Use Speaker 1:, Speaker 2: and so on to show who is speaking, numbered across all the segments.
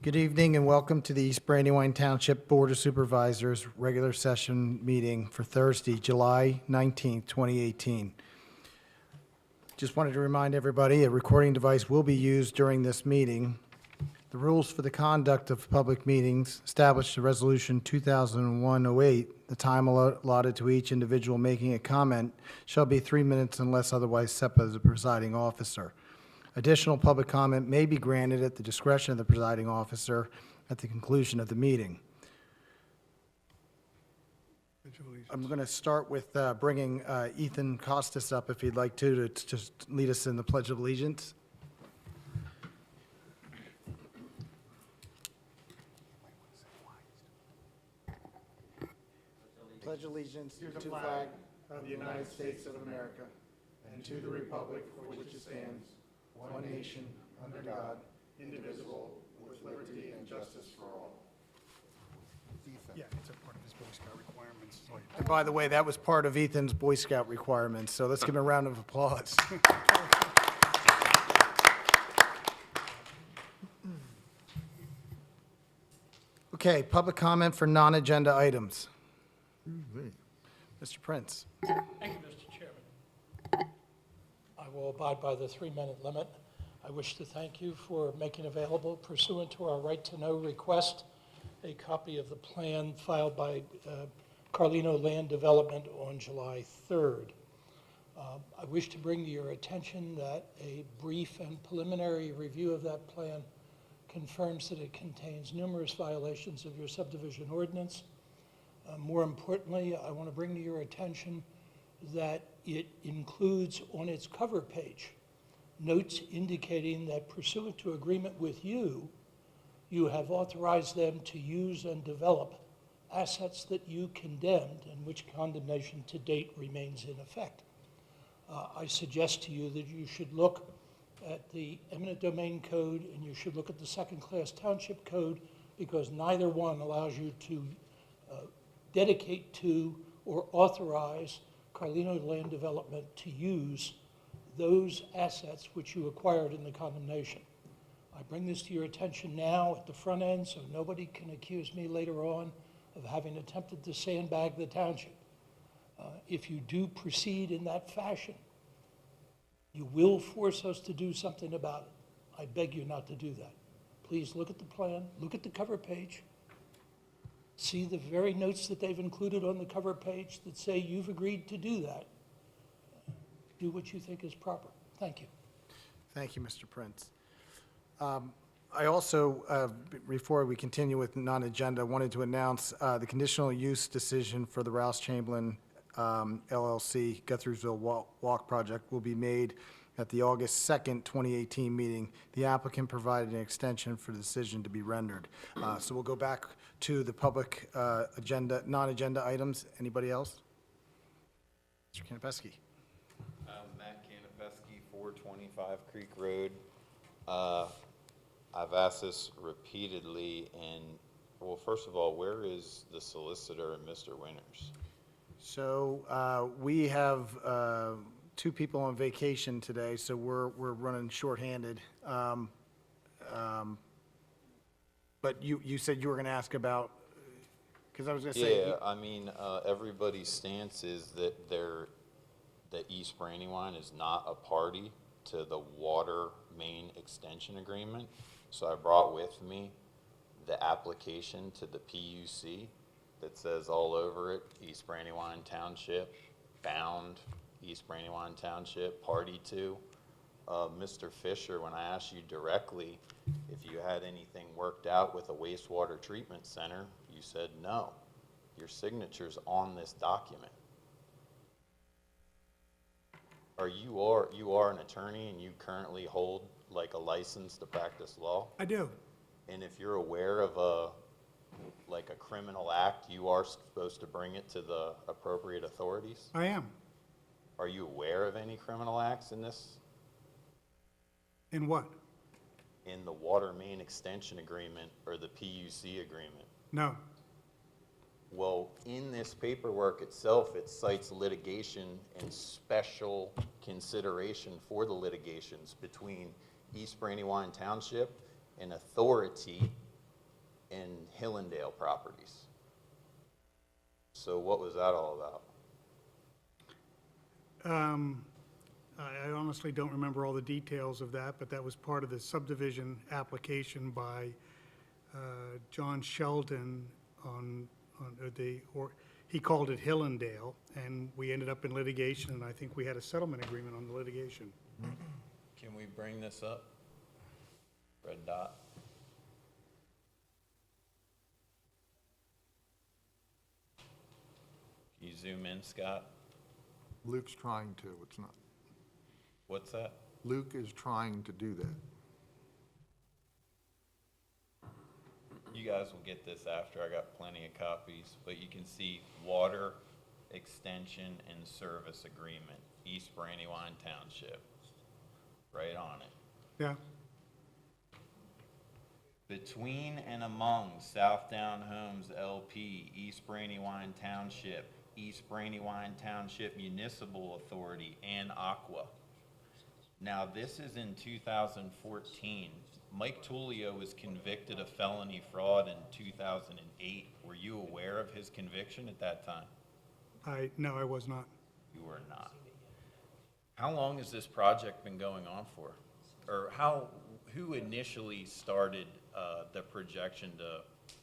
Speaker 1: Good evening and welcome to the East Brandywine Township Board of Supervisors regular session meeting for Thursday, July 19th, 2018. Just wanted to remind everybody a recording device will be used during this meeting. The rules for the conduct of public meetings established in Resolution 2001-08. The time allotted to each individual making a comment shall be 3 minutes unless otherwise set by the presiding officer. Additional public comment may be granted at the discretion of the presiding officer at the conclusion of the meeting. I'm going to start with bringing Ethan Costas up, if he'd like to just lead us in the Pledge of Allegiance. Pledge allegiance to the flag of the United States of America and to the republic for which it stands, one nation, under God, indivisible, with liberty and justice for all.
Speaker 2: Yeah, it's a part of his Boy Scout requirements.
Speaker 1: And by the way, that was part of Ethan's Boy Scout requirements, so let's give him a round of applause. Okay, public comment for non-agenda items. Mr. Prince.
Speaker 3: Thank you, Mr. Chairman. I will abide by the 3-minute limit. I wish to thank you for making available, pursuant to our right-to-know request, a copy of the plan filed by Carlino Land Development on July 3rd. I wish to bring to your attention that a brief and preliminary review of that plan confirms that it contains numerous violations of your subdivision ordinance. More importantly, I want to bring to your attention that it includes on its cover page notes indicating that pursuant to agreement with you, you have authorized them to use and develop assets that you condemned and which condemnation to date remains in effect. I suggest to you that you should look at the eminent domain code and you should look at the second-class township code, because neither one allows you to dedicate to or authorize Carlino Land Development to use those assets which you acquired in the condemnation. I bring this to your attention now at the front end so nobody can accuse me later on of having attempted to sandbag the township. If you do proceed in that fashion, you will force us to do something about it. I beg you not to do that. Please look at the plan, look at the cover page, see the very notes that they've included on the cover page that say you've agreed to do that. Do what you think is proper. Thank you.
Speaker 1: Thank you, Mr. Prince. I also, before we continue with non-agenda, wanted to announce the conditional use decision for the Rouse Chamberlain LLC Guthriesville Walk Project will be made at the August 2nd, 2018 meeting. The applicant provided an extension for the decision to be rendered. So we'll go back to the public agenda, non-agenda items. Anybody else? Mr. Kanapesky.
Speaker 4: Matt Kanapesky, 425 Creek Road. I've asked this repeatedly, and well, first of all, where is the solicitor and Mr. Winters?
Speaker 1: So we have two people on vacation today, so we're running shorthanded. But you said you were going to ask about, because I was going to say.
Speaker 4: Yeah, I mean, everybody's stance is that that East Brandywine is not a party to the water main extension agreement. So I brought with me the application to the PUC that says all over it, East Brandywine Township, bound East Brandywine Township, party to. Mr. Fisher, when I asked you directly if you had anything worked out with a wastewater treatment center, you said no. Your signature's on this document. You are an attorney and you currently hold like a license to practice law?
Speaker 2: I do.
Speaker 4: And if you're aware of a criminal act, you are supposed to bring it to the appropriate authorities?
Speaker 2: I am.
Speaker 4: Are you aware of any criminal acts in this?
Speaker 2: In what?
Speaker 4: In the water main extension agreement or the PUC agreement?
Speaker 2: No.
Speaker 4: Well, in this paperwork itself, it cites litigation and special consideration for the litigations between East Brandywine Township, an authority and Hillendale properties. So what was that all about?
Speaker 2: I honestly don't remember all the details of that, but that was part of the subdivision application by John Sheldon he called it Hillendale, and we ended up in litigation, and I think we had a settlement agreement on the litigation.
Speaker 4: Can we bring this up? Red dot. Can you zoom in, Scott?
Speaker 5: Luke's trying to, it's not.
Speaker 4: What's that?
Speaker 5: Luke is trying to do that.
Speaker 4: You guys will get this after, I got plenty of copies, but you can see water extension and service agreement, East Brandywine Township, right on it.
Speaker 2: Yeah,
Speaker 4: Between and among Southdown Homes LP, East Brandywine Township, East Brandywine Township Municipal Authority, and Aqua. Now, this is in 2014. Mike Tullio was convicted of felony fraud in 2008. Were you aware of his conviction at that time?
Speaker 2: no, I was not.
Speaker 4: You were not. How long has this project been going on for? Or who initially started the projection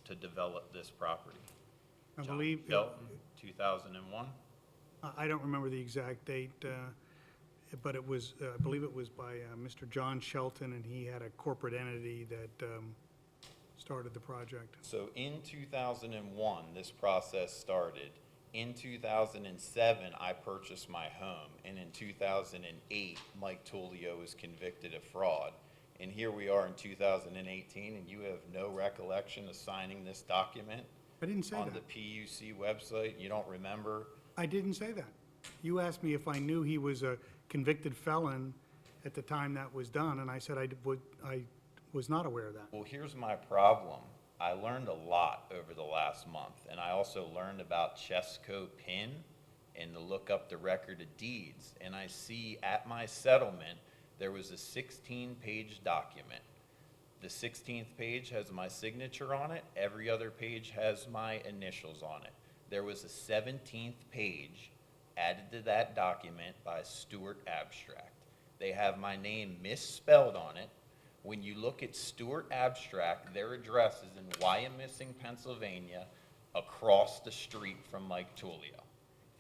Speaker 4: to develop this property?
Speaker 2: I
Speaker 4: John
Speaker 2: believe,
Speaker 4: Shelton, 2001?
Speaker 2: I don't remember the exact date, but it was, I believe it was by Mr. John Shelton, and he had a corporate entity that started the project.
Speaker 4: So in 2001, this process started. In 2007, I purchased my home, and in 2008, Mike Tullio was convicted of fraud. And here we are in 2018, and you have no recollection of signing this document
Speaker 2: I didn't say
Speaker 4: on
Speaker 2: that.
Speaker 4: the PUC website? You don't remember?
Speaker 2: I didn't say that. You asked me if I knew he was a convicted felon at the time that was done, and I said I was not aware of that.
Speaker 4: Well, here's my problem. I learned a lot over the last month, and I also learned about Chesco PIN and to look up the record of deeds. And I see at my settlement, there was a 16-page document. The 16th page has my signature on it. Every other page has my initials on it. There was a 17th page added to that document by Stewart Abstract. They have my name misspelled on it. When you look at Stewart Abstract, their address is in Wyomissing, Pennsylvania, across the street from Mike Tullio.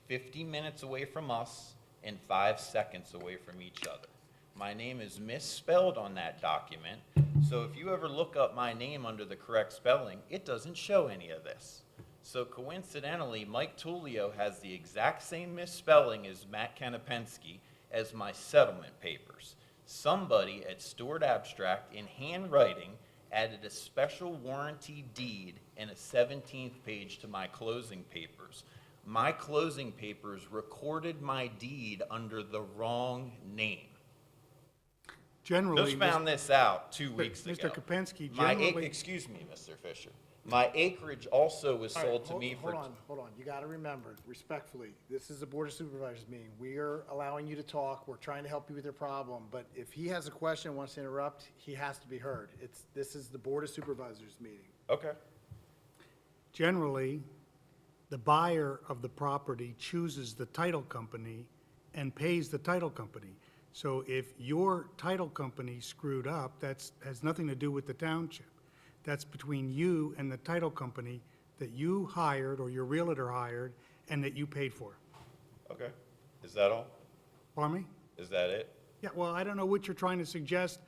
Speaker 4: 50 minutes away from us and 5 seconds away from each other. My name is misspelled on that document, so if you ever look up my name under the correct spelling, it doesn't show any of this. So coincidentally, Mike Tullio has the exact same misspelling as Matt Kanapensky as my settlement papers. Somebody at Stewart Abstract in handwriting added a special warranty deed and a 17th page to my closing papers. My closing papers recorded my deed under the wrong name.
Speaker 2: Generally,
Speaker 4: Just found this out 2 weeks ago.
Speaker 2: Mr. Kopensky,
Speaker 4: My
Speaker 2: generally,
Speaker 4: excuse me, Mr. Fisher. My acreage also was
Speaker 1: All right,
Speaker 4: sold to me for.
Speaker 1: Hold on. You got to remember, respectfully, this is a Board of Supervisors meeting. We are allowing you to talk. We're trying to help you with your problem. But if he has a question and wants to interrupt, he has to be heard. This is the Board of Supervisors meeting.
Speaker 4: Okay.
Speaker 2: generally, the buyer of the property chooses the title company and pays the title company. So if your title company screwed up, has nothing to do with the township. That's between you and the title company that you hired or your realtor hired and that you paid for.
Speaker 4: Okay. Is that all?
Speaker 2: Pardon me?
Speaker 4: Is that it?
Speaker 2: Yeah, well, I don't know what you're trying to suggest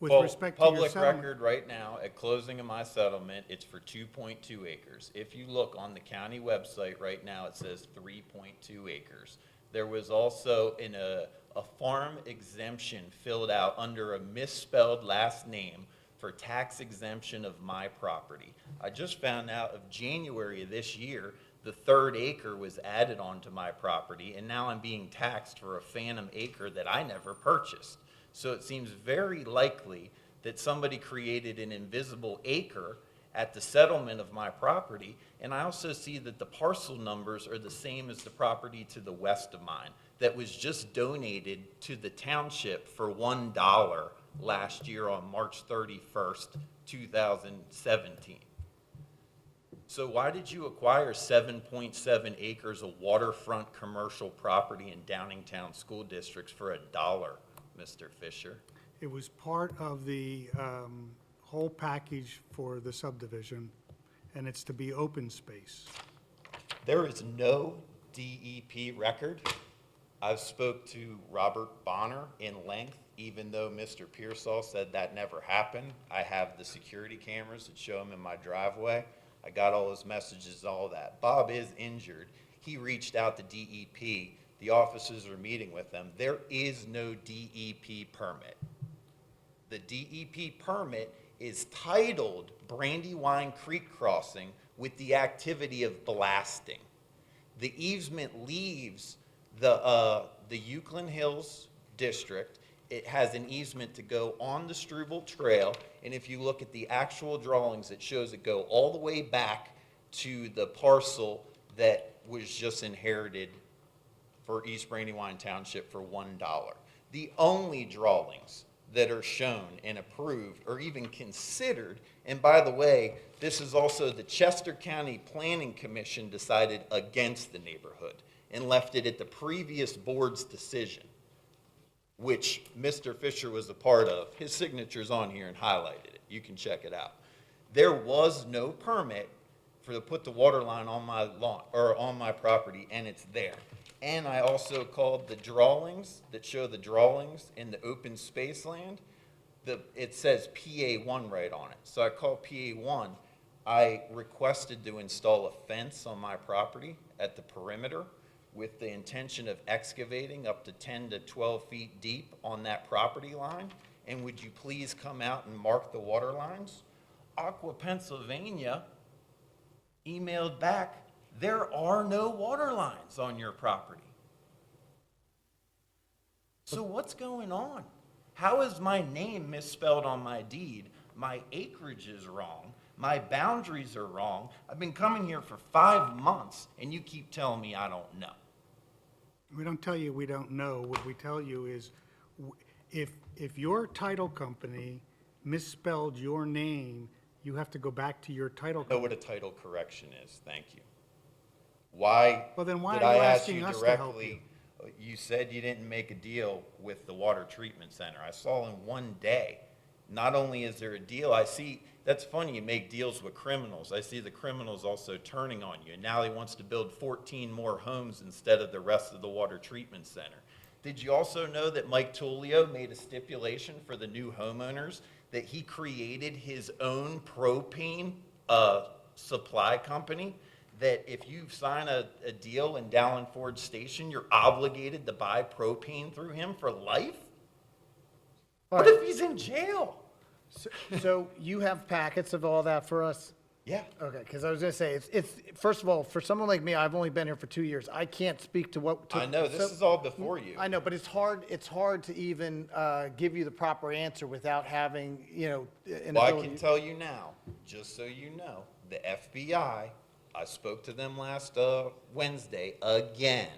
Speaker 2: with
Speaker 4: Well,
Speaker 2: respect to your
Speaker 4: public
Speaker 2: settlement.
Speaker 4: record right now, at closing of my settlement, it's for 2.2 acres. If you look on the county website right now, it says 3.2 acres. There was also a farm exemption filled out under a misspelled last name for tax exemption of my property. I just found out of January of this year, the third acre was added onto my property, and now I'm being taxed for a phantom acre that I never purchased. So it seems very likely that somebody created an invisible acre at the settlement of my property, and I also see that the parcel numbers are the same as the property to the west of mine that was just donated to the township for $1 last year on March 31st, 2017. So why did you acquire 7.7 acres of waterfront commercial property in Downingtown School Districts for $1, Mr. Fisher?
Speaker 2: It was part of the whole package for the subdivision, and it's to be open space.
Speaker 4: There is no DEP record. I've spoke to Robert Bonner in length, even though Mr. Pearsall said that never happened. I have the security cameras that show him in my driveway. I got all his messages, all that. Bob is injured. He reached out to DEP. The officers are meeting with them. There is no DEP permit. The DEP permit is titled Brandywine Creek Crossing with the activity of blasting. The easement leaves the Euclid Hills District. It has an easement to go on the Struble Trail, and if you look at the actual drawings, it shows it go all the way back to the parcel that was just inherited for East Brandywine Township for $1. The only drawings that are shown and approved or even considered, and by the way, this is also the Chester County Planning Commission decided against the neighborhood and left it at the previous board's decision, which Mr. Fisher was a part of. His signature's on here and highlighted it. You can check it out. There was no permit for to put the water line on my lawn or on my property, and it's there. And I also called the drawings that show the drawings in the open space land. It says PA1 right on it. So I called PA1. I requested to install a fence on my property at the perimeter with the intention of excavating up to 10 to 12 feet deep on that property line. And would you please come out and mark the water lines? Aqua, Pennsylvania emailed back, there are no water lines on your property. So what's going on? How is my name misspelled on my deed? My acreage is wrong. My boundaries are wrong. I've been coming here for 5 months, and you keep telling me I don't know.
Speaker 2: We don't tell you we don't know. What we tell you is, if your title company misspelled your name, you have to go back to your title
Speaker 4: I know
Speaker 2: company.
Speaker 4: what a title correction is. Thank you. Why
Speaker 2: Well, then why
Speaker 4: did
Speaker 2: are you
Speaker 4: I ask
Speaker 2: asking
Speaker 4: you
Speaker 2: us to help
Speaker 4: directly? You said you didn't make a deal with the water treatment center. I saw in one day. Not only is there a deal, I see, that's funny, you make deals with criminals. I see the criminals also turning on you. And now he wants to build 14 more homes instead of the rest of the water treatment center. Did you also know that Mike Tullio made a stipulation for the new homeowners that he created his own propane supply company? That if you sign a deal in Dallin Ford Station, you're obligated to buy propane through him for life? What if he's in jail?
Speaker 1: So you have packets of all that for us?
Speaker 4: Yeah.
Speaker 1: Okay, because I was going to say, it's, first of all, for someone like me, I've only been here for 2 years. I can't speak to what.
Speaker 4: I know, this is all before you.
Speaker 1: I know, but it's hard to even give you the proper answer without having, an
Speaker 4: Well, I
Speaker 1: ability.
Speaker 4: can tell you now, just so you know, the FBI, I spoke to them last Wednesday again,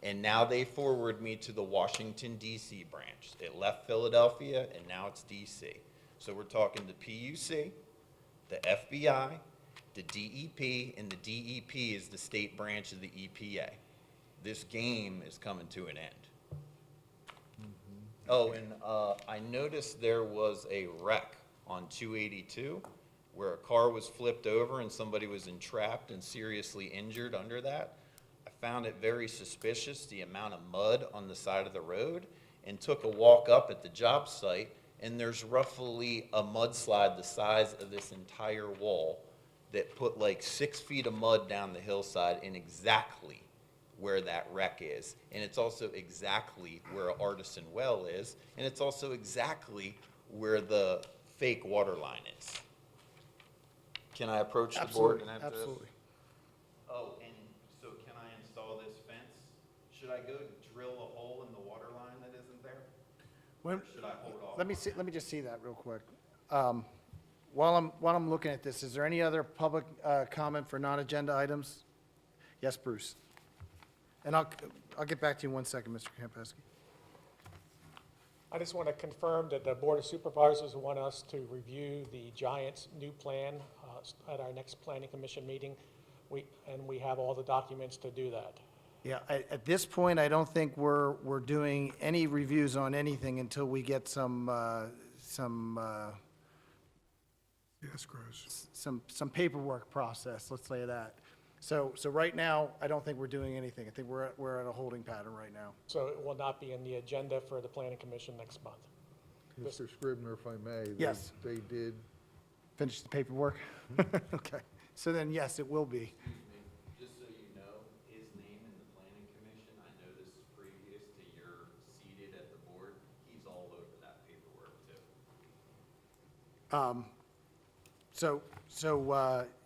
Speaker 4: and now they forward me to the Washington, D.C. branch. It left Philadelphia, and now it's D.C. So we're talking the PUC, the FBI, the DEP, and the DEP is the state branch of the EPA. This game is coming to an end. Oh, and I noticed there was a wreck on 282 where a car was flipped over and somebody was entrapped and seriously injured under that. I found it very suspicious, the amount of mud on the side of the road, and took a walk up at the job site, and there's roughly a mudslide the size of this entire wall that put like 6 feet of mud down the hillside in exactly where that wreck is. And it's also exactly where an artisan well is, and it's also exactly where the fake water line is. Can I approach the board and answer this?
Speaker 1: Absolutely.
Speaker 4: Oh, and so can I install this fence? Should I go drill a hole in the water line that isn't there?
Speaker 1: When-
Speaker 4: Or should I hold off?
Speaker 1: Let me just see that real quick. While I'm looking at this, is there any other public comment for non-agenda items? Yes, Bruce. And I'll get back to you in 1 second, Mr. Kampesky.
Speaker 6: I just want to confirm that the Board of Supervisors want us to review the Giants' new plan at our next planning commission meeting. We have all the documents to do that.
Speaker 1: Yeah, at this point, I don't think we're doing any reviews on anything until we get some
Speaker 2: Escrows.
Speaker 1: paperwork process, let's say that. So right now, I don't think we're doing anything. I think we're at a holding pattern right now.
Speaker 6: So it will not be in the agenda for the planning commission next month.
Speaker 5: Mr. Scribner, if I may.
Speaker 1: Yes.
Speaker 5: They did,
Speaker 1: Finish the paperwork? Okay, so then, yes, it will be.
Speaker 4: Just so you know, his name in the planning commission, I know this is previous to your seated at the board, he's all over that paperwork too.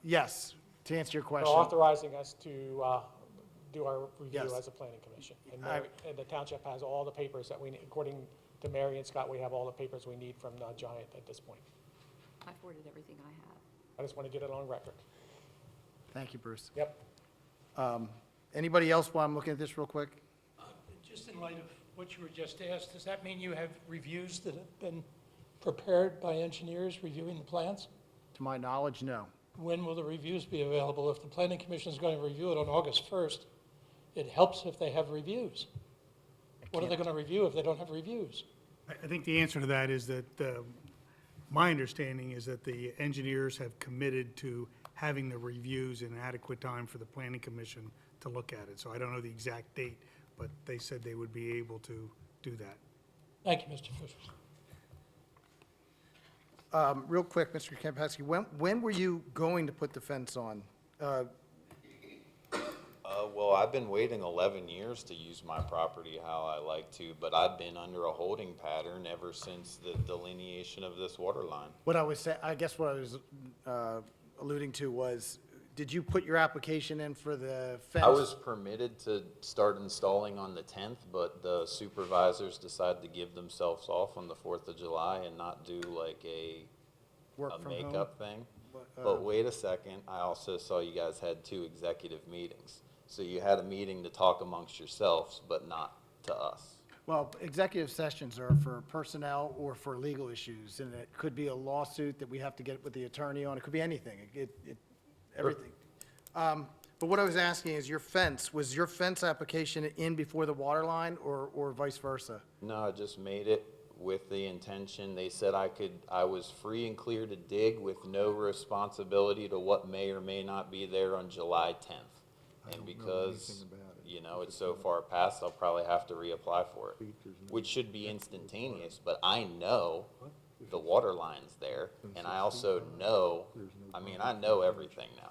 Speaker 1: Yes, to answer your
Speaker 6: They're
Speaker 1: question.
Speaker 6: authorizing us to do our review
Speaker 1: Yes.
Speaker 6: as a planning commission. And the township has all the papers that we need, according to Mary and Scott, we have all the papers we need from Giant at this point.
Speaker 7: I forwarded everything I have.
Speaker 6: I just want to get it on record.
Speaker 1: Thank you, Bruce.
Speaker 6: Yep.
Speaker 1: Anybody else while I'm looking at this real quick?
Speaker 3: Just in light of what you were just asked, does that mean you have reviews that have been prepared by engineers reviewing the plans?
Speaker 1: To my knowledge, no.
Speaker 3: When will the reviews be available? If the planning commission is going to review it on August 1st, it helps if they have reviews. What are they going to review if they don't have reviews?
Speaker 2: I think the answer to that is that, my understanding is that the engineers have committed to having the reviews in adequate time for the planning commission to look at it. So I don't know the exact date, but they said they would be able to do that.
Speaker 3: Thank you, Mr. Fisher.
Speaker 1: Real quick, Mr. Kampesky, when were you going to put the fence on?
Speaker 4: Well, I've been waiting 11 years to use my property how I like to, but I've been under a holding pattern ever since the delineation of this water line.
Speaker 1: What I was saying, I guess what I was alluding to was, did you put your application in for the fence?
Speaker 4: I was permitted to start installing on the 10th, but the supervisors decided to give themselves off on the 4th of July and not do like a
Speaker 1: Work from home?
Speaker 4: makeup thing. But wait a second, I also saw you guys had 2 executive meetings. So you had a meeting to talk amongst yourselves, but not to us.
Speaker 1: Well, executive sessions are for personnel or for legal issues, and it could be a lawsuit that we have to get with the attorney on. It could be anything, everything. But what I was asking is was your fence application in before the water line or vice versa?
Speaker 4: No, I just made it with the intention, they said I was free and clear to dig with no responsibility to what may or may not be there on July 10th. And because, you know, it's so far past, I'll probably have to reapply for it, which should be instantaneous, but I know the water line's there, and I also know, I know everything now.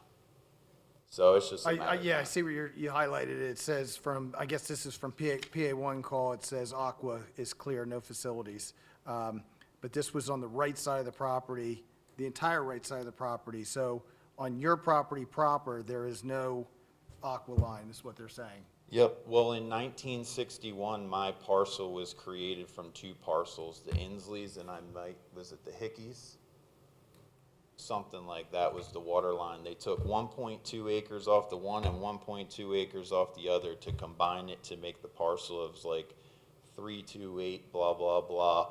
Speaker 4: So it's just a matter of
Speaker 1: Yeah, I
Speaker 4: time.
Speaker 1: see where you highlighted it. It says from, I guess this is from PA1 call, it says Aqua is clear, no facilities. But this was on the right side of the property, the entire right side of the property. So on your property proper, there is no Aqua line, is what they're saying.
Speaker 4: Yep, well, in 1961, my parcel was created from 2 parcels, the Insleys and was it the Hickeys? Something like that was the water line. They took 1.2 acres off the one and 1.2 acres off the other to combine it to make the parcel of like 328 blah, blah, blah.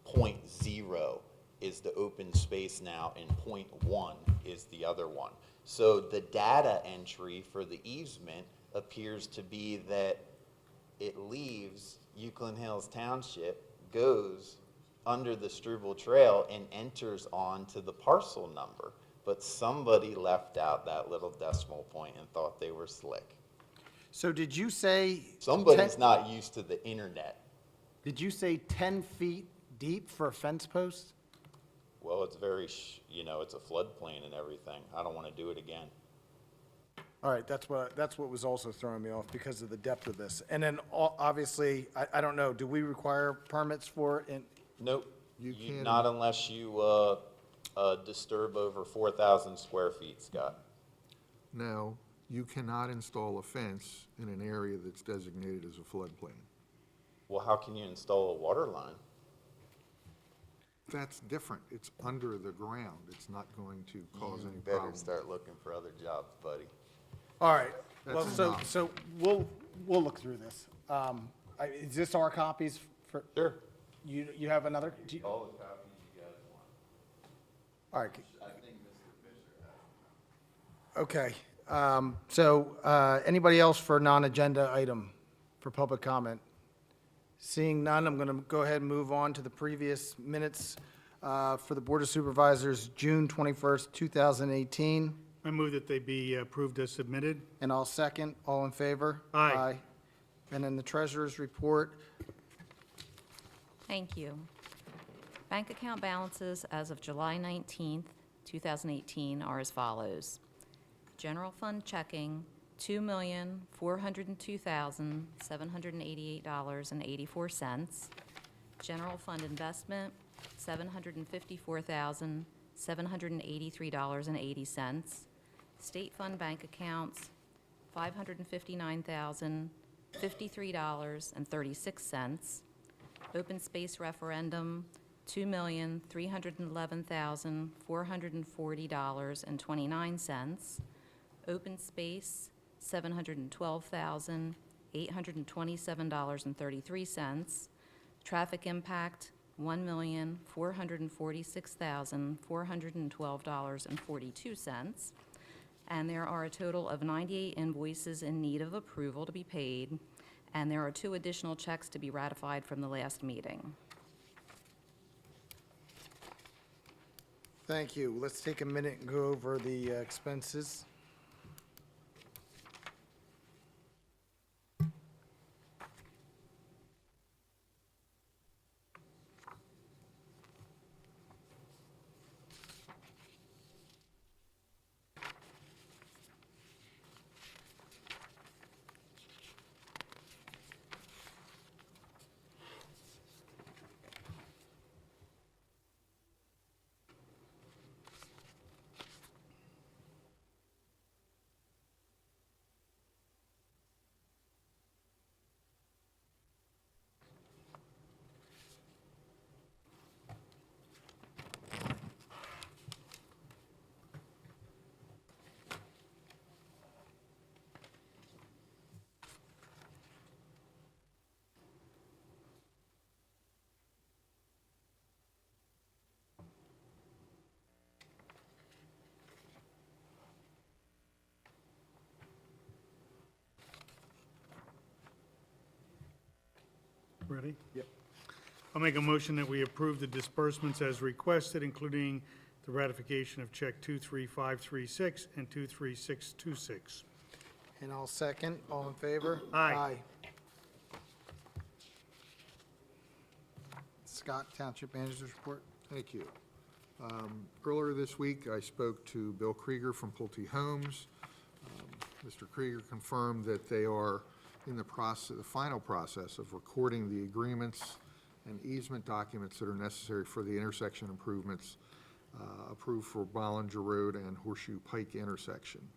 Speaker 4: 0.0 is the open space now and 0.1 is the other one. So the data entry for the easement appears to be that it leaves Euclid Hills Township, goes under the Struble Trail and enters onto the parcel number. But somebody left out that little decimal point and thought they were slick.
Speaker 1: So did you say?
Speaker 4: Somebody's not used to the internet.
Speaker 1: Did you say 10 feet deep for a fence post?
Speaker 4: Well, it's very, it's a floodplain and everything. I don't want to do it again.
Speaker 1: All right, that's what was also throwing me off because of the depth of this. And then obviously, I don't know, do we require permits for it?
Speaker 4: Nope.
Speaker 5: You can't-
Speaker 4: Not unless you disturb over 4,000 square feet, Scott.
Speaker 5: now, you cannot install a fence in an area that's designated as a floodplain.
Speaker 4: Well, how can you install a water line?
Speaker 5: That's different. It's under the ground. It's not going to cause any
Speaker 4: Better
Speaker 5: problems.
Speaker 4: start looking for other jobs, buddy.
Speaker 1: All right, well,
Speaker 5: That's
Speaker 1: so,
Speaker 5: enough.
Speaker 1: so we'll look through this. Is this our copies for,
Speaker 4: Sure.
Speaker 1: you have another?
Speaker 4: All the copies you guys want.
Speaker 1: All right,
Speaker 4: I think Mr. Fisher
Speaker 1: Okay, anybody else for a non-agenda item for public comment? Seeing none, I'm going to go ahead and move on to the previous minutes for the Board of Supervisors, June 21st, 2018.
Speaker 2: I move that they be approved as submitted.
Speaker 1: And I'll second. All in favor?
Speaker 2: Aye.
Speaker 1: And then the treasurer's report.
Speaker 7: Thank you. Bank account balances as of July 19th, 2018 are as follows. General fund checking, $2,402,788.84. General fund investment, $754,783.80. State fund bank accounts, $559,053.36. Open space referendum, $2,311,440.29. Open space, $712,827.33. Traffic impact, $1,446,412.42. And there are a total of 98 invoices in need of approval to be paid, and there are 2 additional checks to be ratified from the last meeting.
Speaker 1: Thank you. Let's take a minute and go over the expenses.
Speaker 2: Ready? Yep. I'll make a motion that we approve the disbursements as requested, including the ratification of check 23536 and 23626.
Speaker 1: And I'll second. All in favor?
Speaker 2: Aye.
Speaker 1: Scott, Township Manager's report.
Speaker 5: Thank you. Earlier this week, I spoke to Bill Krieger from Pulte Homes. Mr. Krieger confirmed that they are in the final process of recording the agreements and easement documents that are necessary for the intersection improvements approved for Bollinger Road and Horseshoe Pike intersection.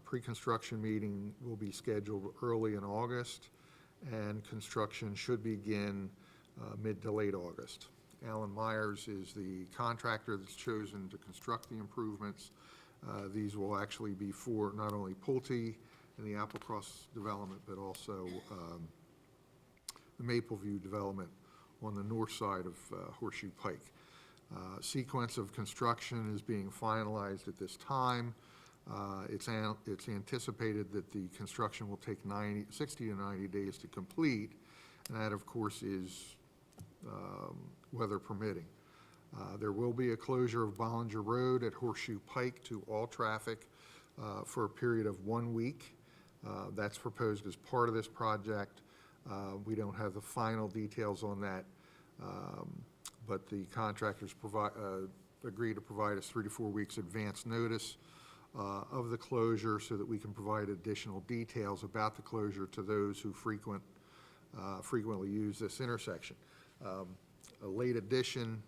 Speaker 5: Pre-construction meeting will be scheduled early in August, and construction should begin mid to late August. Alan Myers is the contractor that's chosen to construct the improvements. These will actually be for not only Pulte and the Applecross development, but also the Mapleview development on the north side of Horseshoe Pike. Sequence of construction is being finalized at this time. It's anticipated that the construction will take 60 to 90 days to complete, and that, of course, is weather permitting. There will be a closure of Bollinger Road at Horseshoe Pike to all traffic for a period of 1 week. That's proposed as part of this project. We don't have the final details on that, but the contractors agree to provide us 3 to 4 weeks advance notice of the closure so that we can provide additional details about the closure to those who frequently use this intersection. A late addition,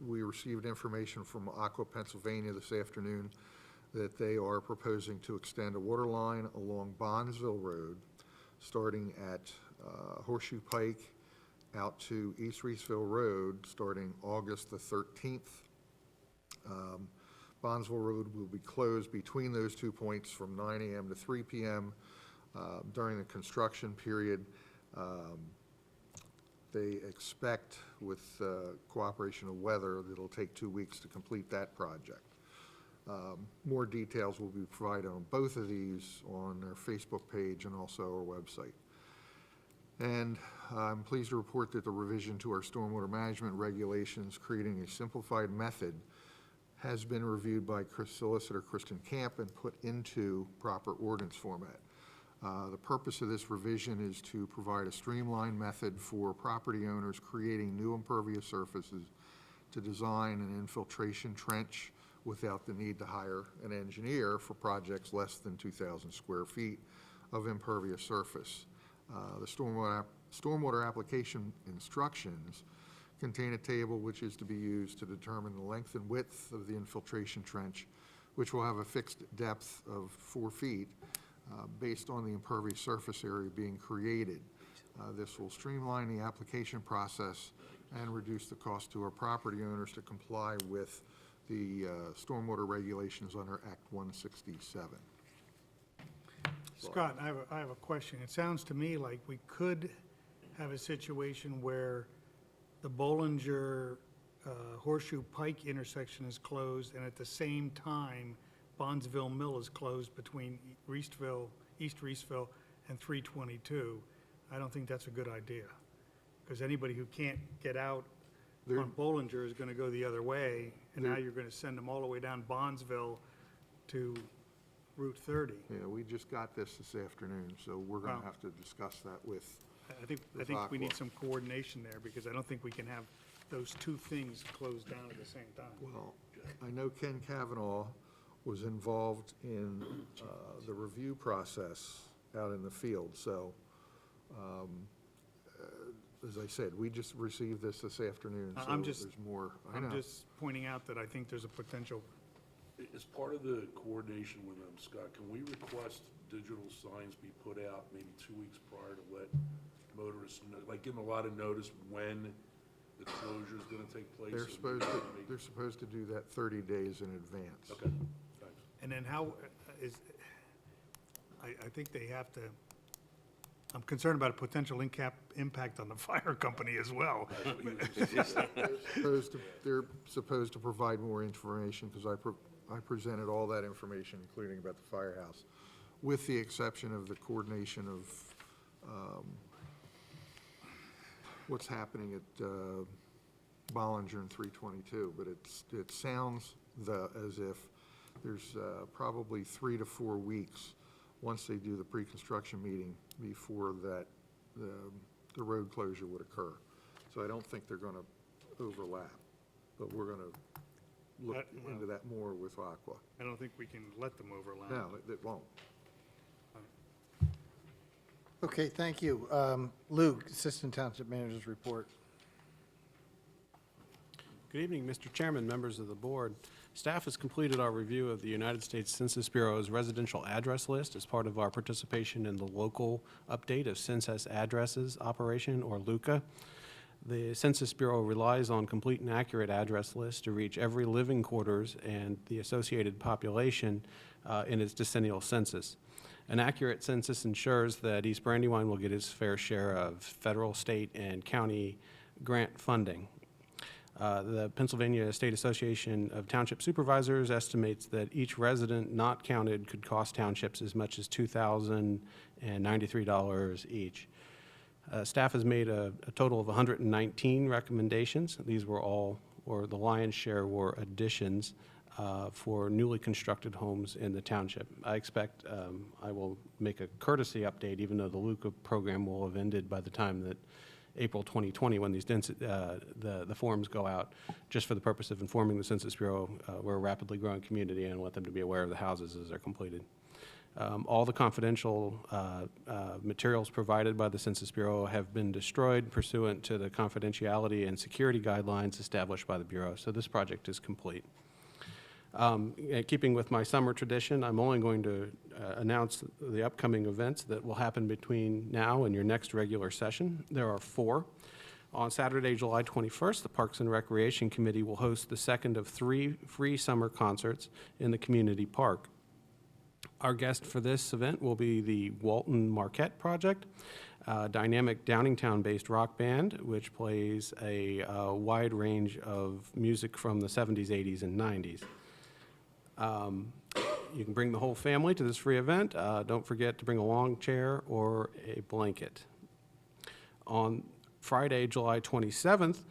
Speaker 5: we received information from Aqua, Pennsylvania this afternoon that they are proposing to extend a water line along Bondsville Road, starting at Horseshoe Pike out to East Reesville Road, starting August the 13th. Bondsville Road will be closed between those 2 points from 9 a.m. to 3 p.m. During the construction period. They expect, with cooperation of weather, that it'll take 2 weeks to complete that project. More details will be provided on both of these on our Facebook page and also our website. And I'm pleased to report that the revision to our stormwater management regulations, creating a simplified method, has been reviewed by Solicitor Kristen Camp and put into proper ordinance format. The purpose of this revision is to provide a streamlined method for property owners creating new impervious surfaces to design an infiltration trench without the need to hire an engineer for projects less than 2,000 square feet of impervious surface. The stormwater application instructions contain a table which is to be used to determine the length and width of the infiltration trench, which will have a fixed depth of 4 feet based on the impervious surface area being created. This will streamline the application process and reduce the cost to our property owners to comply with the stormwater regulations under Act 167.
Speaker 2: Scott, I have a question. It sounds to me like we could have a situation where the Bollinger Horseshoe Pike intersection is closed, and at the same time, Bondsville Mill is closed between East Reestville and 322. I don't think that's a good idea, because anybody who can't get out on Bollinger is going to go the other way, and now you're going to send them all the way down Bondsville to Route 30.
Speaker 5: Yeah, we just got this afternoon, so we're going
Speaker 2: Wow.
Speaker 5: to have to discuss that with,
Speaker 2: I think we need some coordination there, because I don't think we can have those two things closed down at the same time.
Speaker 5: well, I know Ken Kavanaugh was involved in the review process out in the field, so, as I said, we just received this afternoon, so
Speaker 2: I'm just-
Speaker 5: there's more. I
Speaker 2: I'm
Speaker 5: know.
Speaker 2: just pointing out that I think there's a potential.
Speaker 8: As part of the coordination with them, Scott, can we request digital signs be put out maybe 2 weeks prior to let motorists know, like give them a lot of notice when the closure is gonna take place?
Speaker 5: They're supposed to do that 30 days in advance.
Speaker 8: Okay, thanks.
Speaker 2: And then how is, I think they have to, I'm concerned about a potential impact on the fire company as well.
Speaker 5: They're supposed to provide more information, because I presented all that information, including about the firehouse, with the exception of the coordination of what's happening at Bollinger and 322, but it sounds as if there's probably 3 to 4 weeks once they do the pre-construction meeting before that the road closure would occur. So I don't think they're going to overlap, but we're going to look into that more with Aqua.
Speaker 2: I don't think we can let them overlap.
Speaker 5: No, it won't.
Speaker 1: Okay, thank you. Luke, Assistant Township Manager's Report.
Speaker 9: Good evening, Mr. Chairman, members of the board. Staff has completed our review of the United States Census Bureau's residential address list as part of our participation in the local update of Census Addresses Operation, or LUCA. The Census Bureau relies on complete and accurate address lists to reach every living quarters and the associated population in its decennial census. An accurate census ensures that East Brandywine will get its fair share of federal, state, and county grant funding. The Pennsylvania State Association of Township Supervisors estimates that each resident not counted could cost townships as much as $2,093 each. Staff has made a total of 119 recommendations. These were all, or the lion's share, were additions for newly constructed homes in the township. I expect I will make a courtesy update, even though the LUCA program will have ended by the time that April 2020, when these the forms go out, just for the purpose of informing the Census Bureau. We're a rapidly growing community, and want them to be aware of the houses as they're completed. All the confidential materials provided by the Census Bureau have been destroyed pursuant to the confidentiality and security guidelines established by the Bureau, so this project is complete. Keeping with my summer tradition, I'm only going to announce the upcoming events that will happen between now and your next regular session. There are 4. On Saturday, July 21st, the Parks and Recreation Committee will host the second of 3 free summer concerts in the community park. Our guest for this event will be the Walton Marquette Project, a dynamic Downingtown-based rock band, which plays a wide range of music from the 70s, 80s, and 90s. You can bring the whole family to this free event. Don't forget to bring a lawn chair or a blanket. On Friday, July 27th,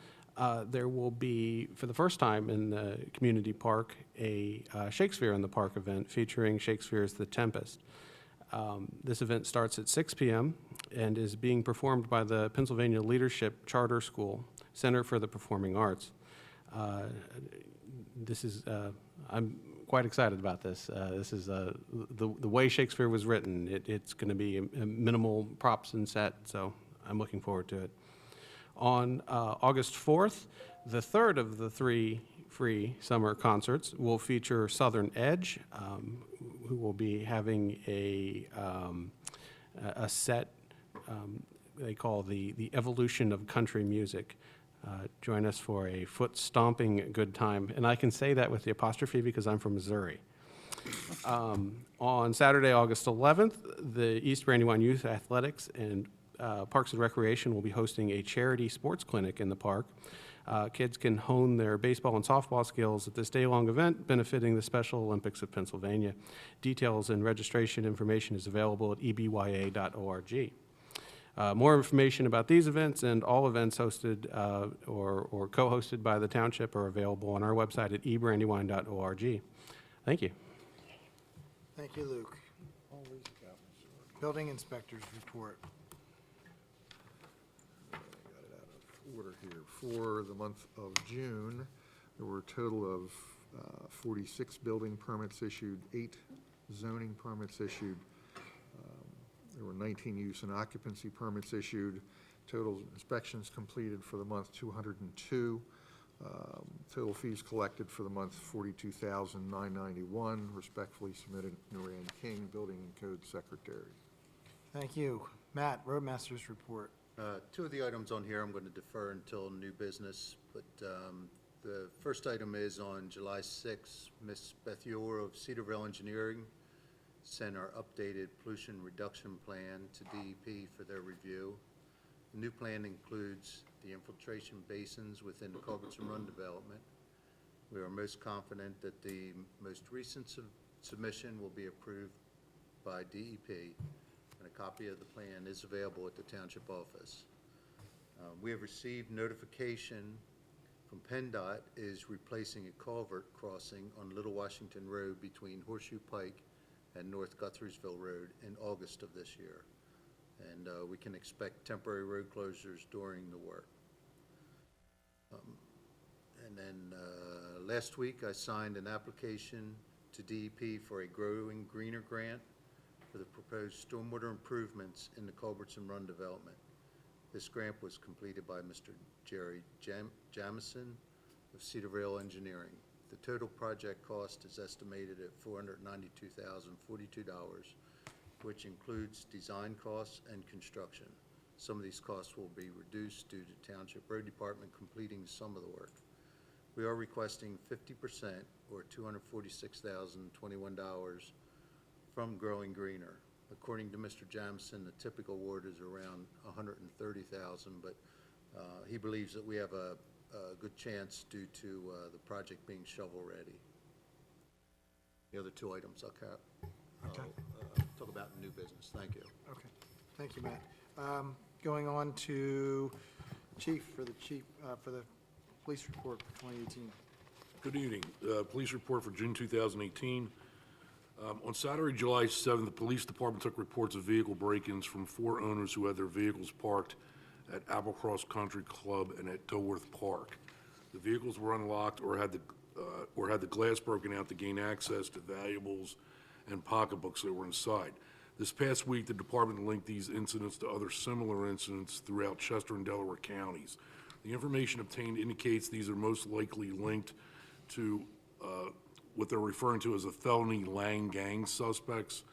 Speaker 9: there will be, for the first time in the community park, a Shakespeare in the Park event featuring Shakespeare's The Tempest. This event starts at 6 p.m. and is being performed by the Pennsylvania Leadership Charter School Center for the Performing Arts. I'm quite excited about this. This is the way Shakespeare was written. It's going to be a minimal props and set, so I'm looking forward to it. On August 4th, the third of the 3 free summer concerts will feature Southern Edge, who will be having a set they call the evolution of country music. Join us for a foot-stomping good time. And I can say that with the apostrophe because I'm from Missouri. On Saturday, August 11th, the East Brandywine Youth Athletics and Parks and Recreation will be hosting a charity sports clinic in the park. Kids can hone their baseball and softball skills at this day-long event benefiting the Special Olympics of Pennsylvania. Details and registration information is available at ebya.org. More information about these events and all events hosted or co-hosted by the Township are available on our website at ebrandywine.org. Thank you.
Speaker 1: Thank you, Luke. Building Inspector's Report.
Speaker 5: I got it out of order here. For the month of June, there were a total of 46 building permits issued, 8 zoning permits issued. There were 19 use and occupancy permits issued. Total inspections completed for the month, 202. Total fees collected for the month, $42,991. Respectfully submitted, Noran King, Building and Code Secretary.
Speaker 1: Thank you. Matt, Roadmaster's Report.
Speaker 10: 2 of the items on here I'm going to defer until new business, but the first item is on July 6th, Ms. Beth Ewer of Cedarville Engineering sent our updated pollution reduction plan to DEP for their review. The new plan includes the infiltration basins within the Culbertson Run development. We are most confident that the most recent submission will be approved by DEP, and a copy of the plan is available at the Township office. We have received notification from PennDOT is replacing a culvert crossing on Little Washington Road between Horseshoe Pike and North Guthriesville Road in August of this year. And we can expect temporary road closures during the work. And then last week I signed an application to DEP for a Growing Greener grant for the proposed stormwater improvements in the Culbertson Run development. This grant was completed by Mr. Jerry Jamison of Cedarville Engineering. The total project cost is estimated at $492,042, which includes design costs and construction. Some of these costs will be reduced due to Township Road Department completing some of the work. We are requesting 50% or $246,021 from Growing Greener. According to Mr. Jamison, the typical award is around $130,000, but he believes that we have a good chance due to the project being shovel-ready. The other 2 items I'll talk about in new business. Thank you.
Speaker 1: Okay. Thank you, Matt. Going on to Chief for the police report for 2018.
Speaker 8: Good evening. Police report for June 2018. On Saturday, July 7th, the police department took reports of vehicle break-ins from 4 owners who had their vehicles parked at Applecross Country Club and at Dilworth Park. The vehicles were unlocked or had the glass broken out to gain access to valuables and pocketbooks that were inside. This past week, the department linked these incidents to other similar incidents throughout Chester and Delaware counties. The information obtained indicates these are most likely linked to what they're referring to as a felony Lang gang suspects.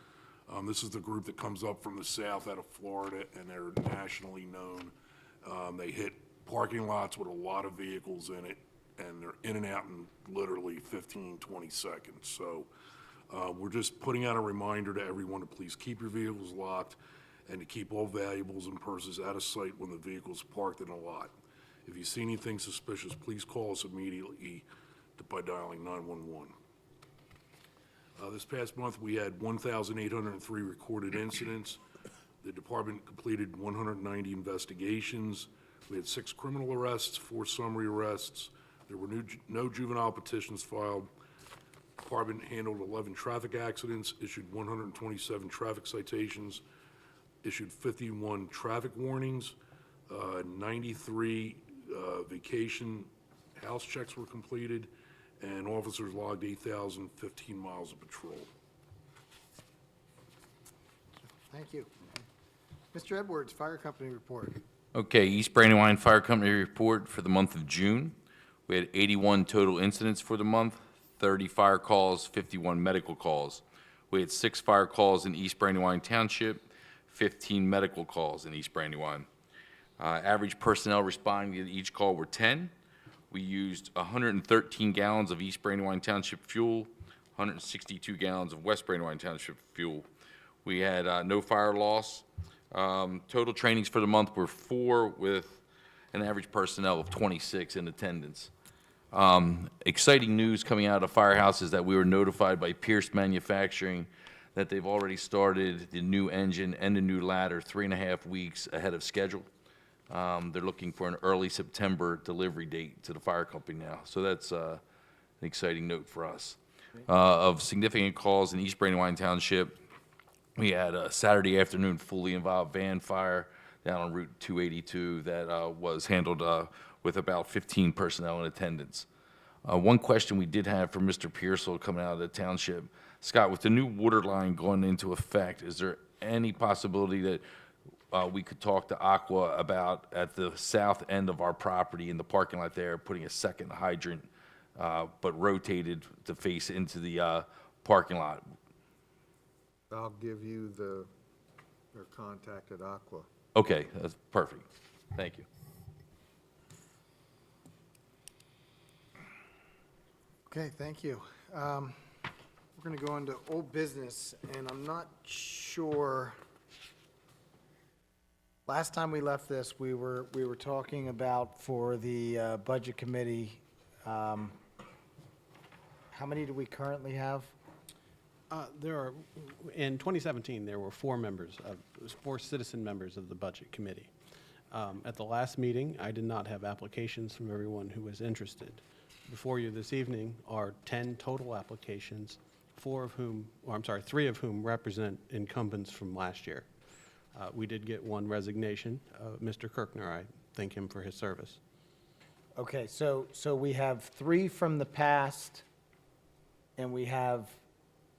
Speaker 8: This is the group that comes up from the south out of Florida, and they're nationally known. They hit parking lots with a lot of vehicles in it, and they're in and out in literally 15, 20 seconds. So we're just putting out a reminder to everyone to please keep your vehicles locked and to keep all valuables and purses out of sight when the vehicle's parked in a lot. If you see anything suspicious, please call us immediately by dialing 911. This past month, we had 1,803 recorded incidents. The department completed 190 investigations. We had 6 criminal arrests, 4 summary arrests. There were no juvenile petitions filed. Department handled 11 traffic accidents, issued 127 traffic citations, issued 51 traffic warnings, 93 vacation house checks were completed, and officers logged 8,015 miles of patrol.
Speaker 1: Thank you. Mr. Edwards, Fire Company report.
Speaker 11: Okay, East Brandywine Fire Company report for the month of June. We had 81 total incidents for the month, 30 fire calls, 51 medical calls. We had 6 fire calls in East Brandywine Township, 15 medical calls in East Brandywine. Average personnel responding to each call were 10. We used 113 gallons of East Brandywine Township fuel, 162 gallons of West Brandywine Township fuel. We had no fire loss. Total trainings for the month were 4 with an average personnel of 26 in attendance. Exciting news coming out of Firehouse is that we were notified by Pierce Manufacturing that they've already started the new engine and the new ladder 3.5 weeks ahead of schedule. They're looking for an early September delivery date to the fire company now. So that's an exciting note for us. Of significant calls in East Brandywine Township, we had a Saturday afternoon fully involved van fire down on Route 282 that was handled with about 15 personnel in attendance. One question we did have for Mr. Pearsall coming out of the township, Scott, with the new water line going into effect, is there any possibility that we could talk to Aqua about at the south end of our property in the parking lot there, putting a second hydrant, but rotated to face into the parking lot?
Speaker 5: I'll give you their contact at Aqua.
Speaker 11: Okay, that's perfect. Thank you.
Speaker 1: Okay, thank you. We're going to go into old business, and I'm not sure. Last time we left this, we were talking about for the Budget Committee, how many do we currently have?
Speaker 9: In 2017, there were 4 citizen members of the Budget Committee. At the last meeting, I did not have applications from everyone who was interested. Before you this evening are 10 total applications, 3 of whom represent incumbents from last year. We did get 1 resignation, Mr. Kirkner. I thank him for his service.
Speaker 1: Okay, so we have 3 from the past, and we have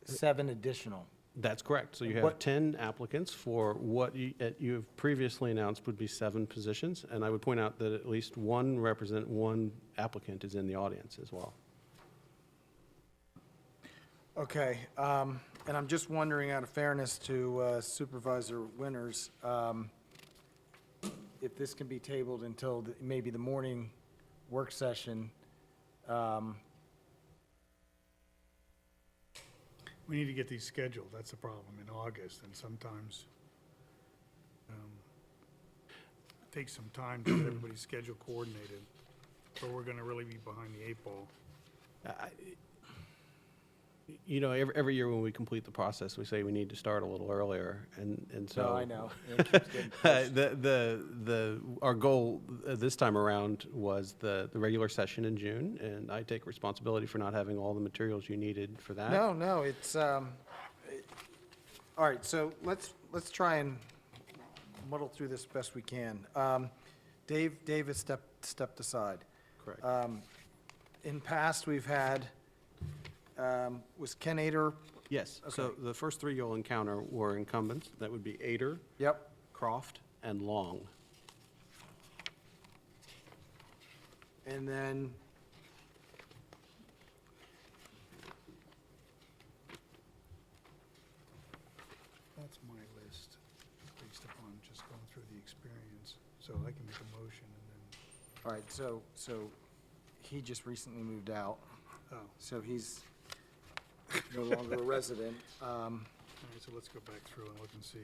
Speaker 1: 7 additional.
Speaker 9: That's correct. So you have
Speaker 1: What-
Speaker 9: 10 applicants for what you have previously announced would be 7 positions. And I would point out that at least 1 applicant is in the audience as well.
Speaker 1: Okay, and I'm just wondering, out of fairness to Supervisor Winters, if this can be tabled until maybe the morning work session.
Speaker 2: We need to get these scheduled, that's the problem, in August, and sometimes it takes some time to get everybody's schedule coordinated, or we're gonna really be behind the 8 ball.
Speaker 9: You know, every year when we complete the process, we say we need to start a little earlier, and so.
Speaker 1: No, I know. It keeps getting pushed.
Speaker 9: Our goal this time around was the regular session in June, and I take responsibility for not having all the materials you needed for that.
Speaker 1: No, it's, all right, so let's try and muddle through this best we can. Dave has stepped aside.
Speaker 9: Correct.
Speaker 1: In past, we've had, was Ken Ader?
Speaker 9: Yes, so
Speaker 1: Okay.
Speaker 9: the first 3 you'll encounter were incumbents. That would be Ader,
Speaker 1: Yep.
Speaker 9: Croft, and Long.
Speaker 1: And then,
Speaker 2: That's my list, based upon just going through the experience, so I can make a motion and then,
Speaker 1: all right, so he just recently moved out,
Speaker 2: oh,
Speaker 1: so he's no longer a resident.
Speaker 2: all right, so let's go back through and look and see,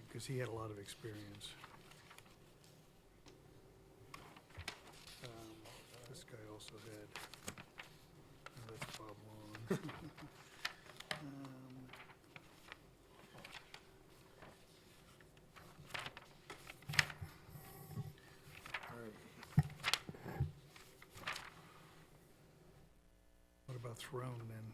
Speaker 2: because he had a lot of experience. This guy also had, oh, that's Bob Long. throne then.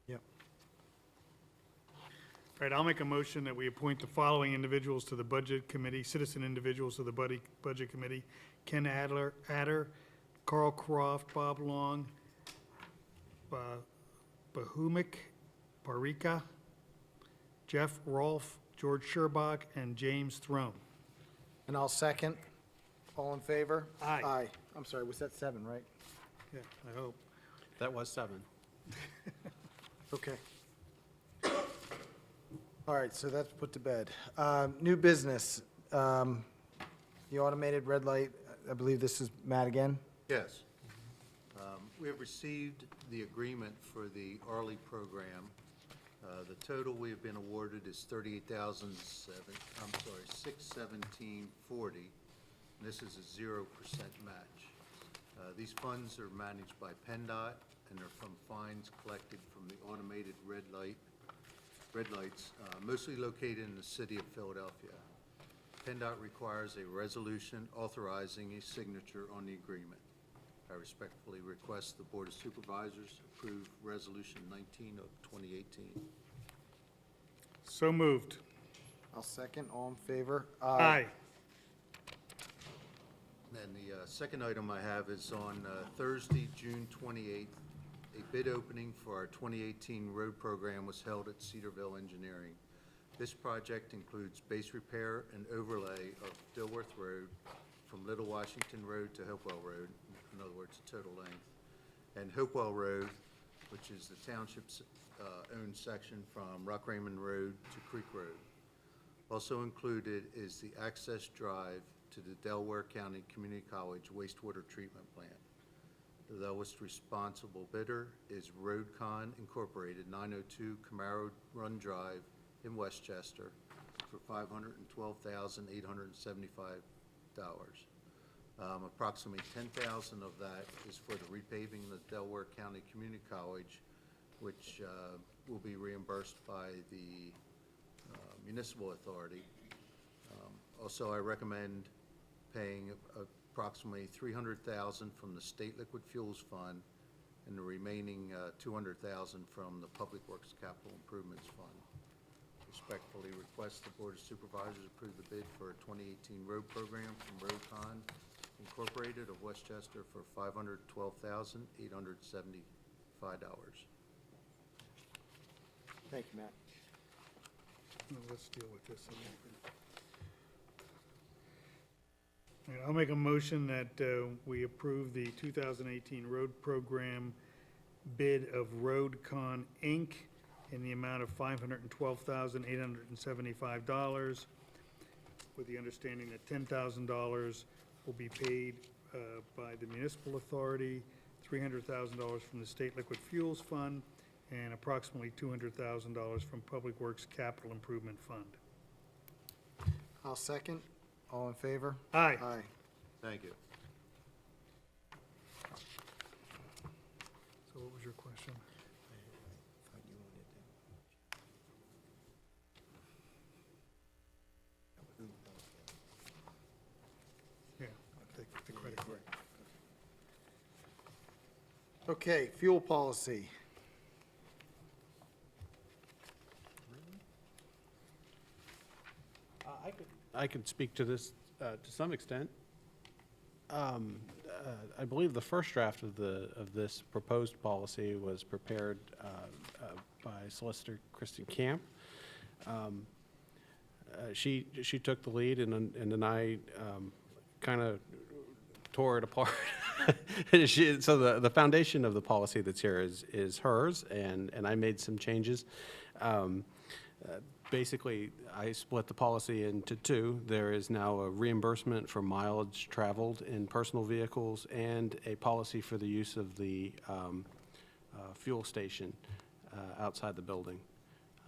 Speaker 1: Yep.
Speaker 2: All right, I'll make a motion that we appoint the following individuals to the Budget Committee, citizen individuals to the Budget Committee: Ken Adder, Carl Croft, Bob Long, Bahumik Parika, Jeff Rolfe, George Sherbach, and James Throne.
Speaker 1: And I'll second. All in favor?
Speaker 2: Aye.
Speaker 1: Aye. I'm sorry, was that 7, right?
Speaker 2: Yeah, I hope.
Speaker 9: That was 7.
Speaker 1: Okay. All right, so that's put to bed. New business, the automated red light, I believe this is Matt again?
Speaker 10: Yes. We have received the agreement for the Arley program. The total we have been awarded is $617.40. This is a 0% match. These funds are managed by PennDOT, and they're from fines collected from the automated red lights, mostly located in the city of Philadelphia. PennDOT requires a resolution authorizing a signature on the agreement. I respectfully request the Board of Supervisors approve Resolution 19 of 2018.
Speaker 2: So moved.
Speaker 1: I'll second. All in favor?
Speaker 2: Aye.
Speaker 10: And the second item I have is on Thursday, June 28th, a bid opening for our 2018 road program was held at Cedarville Engineering. This project includes base repair and overlay of Dilworth Road from Little Washington Road to Hopewell Road, in other words, total length, and Hopewell Road, which is the township's owned section from Rock Raymond Road to Creek Road. Also included is the access drive to the Delaware County Community College wastewater treatment plant. The lowest responsible bidder is RoadCon Incorporated, 902 Camaro Run Drive in Westchester for $512,875. Approximately $10,000 of that is for the repaving of the Delaware County Community College, which will be reimbursed by the municipal authority. Also, I recommend paying approximately $300,000 from the State Liquid Fuels Fund and the remaining $200,000 from the Public Works Capital Improvements Fund. Respectfully request the Board of Supervisors approve the bid for a 2018 road program from RoadCon Incorporated of Westchester for $512,875.
Speaker 1: Thank you, Matt.
Speaker 2: Now, let's deal with this a little bit. All right, I'll make a motion that we approve the 2018 road program bid of RoadCon, Inc. in the amount of $512,875, with the understanding that $10,000 will be paid by the municipal authority, $300,000 from the State Liquid Fuels Fund, and approximately $200,000 from Public Works Capital Improvement Fund.
Speaker 1: I'll second. All in favor?
Speaker 2: Aye.
Speaker 1: Aye.
Speaker 10: Thank you.
Speaker 2: So what was your question? Yeah, the credit card.
Speaker 1: Okay, fuel policy.
Speaker 9: I could speak to this to some extent. I believe the first draft of this proposed policy was prepared by Solicitor Kristen Camp. She took the lead, and then I kind of tore it apart. So the foundation of the policy that's here is hers, and I made some changes. Basically, I split the policy into two. There is now a reimbursement for mileage traveled in personal vehicles and a policy for the use of the fuel station outside the building.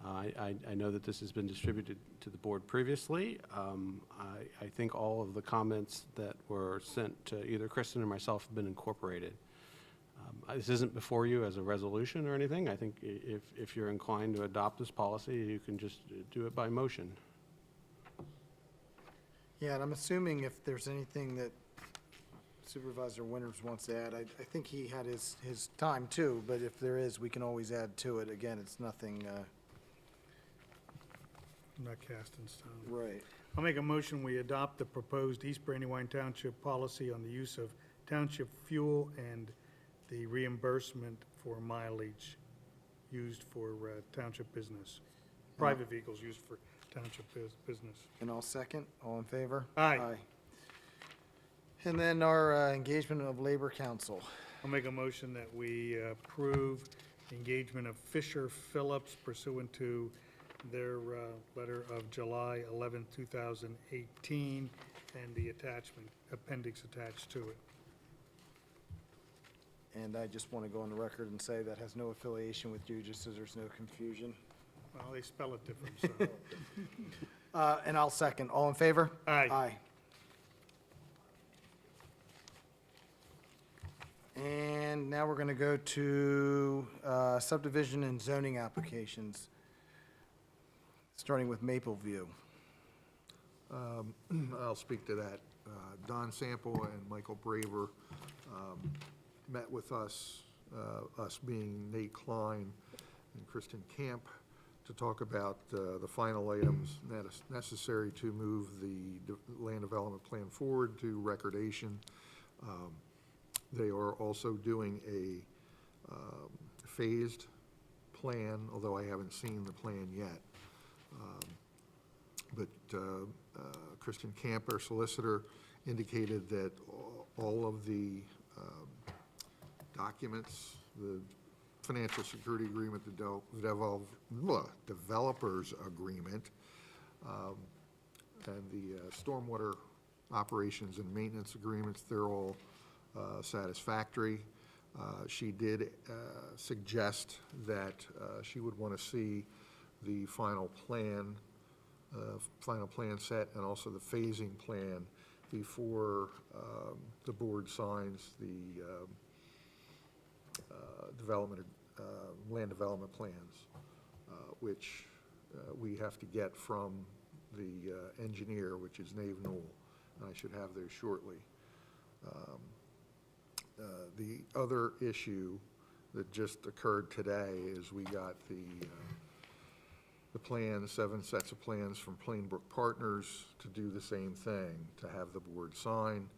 Speaker 9: I know that this has been distributed to the board previously. I think all of the comments that were sent to either Kristen or myself have been incorporated. This isn't before you as a resolution or anything. I think if you're inclined to adopt this policy, you can just do it by motion.
Speaker 1: Yeah, and I'm assuming if there's anything that Supervisor Winters wants to add, I think he had his time too, but if there is, we can always add to it. Again, it's nothing,
Speaker 2: Not cast in stone.
Speaker 1: right.
Speaker 2: I'll make a motion, we adopt the proposed East Brandywine Township policy on the use of township fuel and the reimbursement for mileage used for township business, private vehicles used for township business.
Speaker 1: And I'll second. All in favor?
Speaker 2: Aye.
Speaker 1: And then our engagement of Labor Council.
Speaker 2: I'll make a motion that we approve the engagement of Fisher Phillips pursuant to their letter of July 11, 2018, and the attachment, appendix attached to it.
Speaker 1: And I just want to go on the record and say that has no affiliation with you, just so there's no confusion.
Speaker 2: Well, they spell it different, so.
Speaker 1: And I'll second. All in favor?
Speaker 2: Aye.
Speaker 1: Aye. And now we're going to go to subdivision and zoning applications, starting with Mapleview.
Speaker 5: I'll speak to that. Don Sample and Michael Braver met with us, us being Nate Klein and Kristen Camp, to talk about the final items that is necessary to move the land development plan forward to recordation. They are also doing a phased plan, although I haven't seen the plan yet. But Kristen Camp, our solicitor, indicated that all of the documents, the financial security agreement, the developers agreement, and the stormwater operations and maintenance agreements, they're all satisfactory. She did suggest that she would want to see the final plan set and also the phasing plan before the board signs the land development plans, which we have to get from the engineer, which is Nave Knoll, and I should have those shortly. The other issue that just occurred today is we got the plans, 7 sets of plans from Plainbrook Partners to do the same thing, to have the board sign.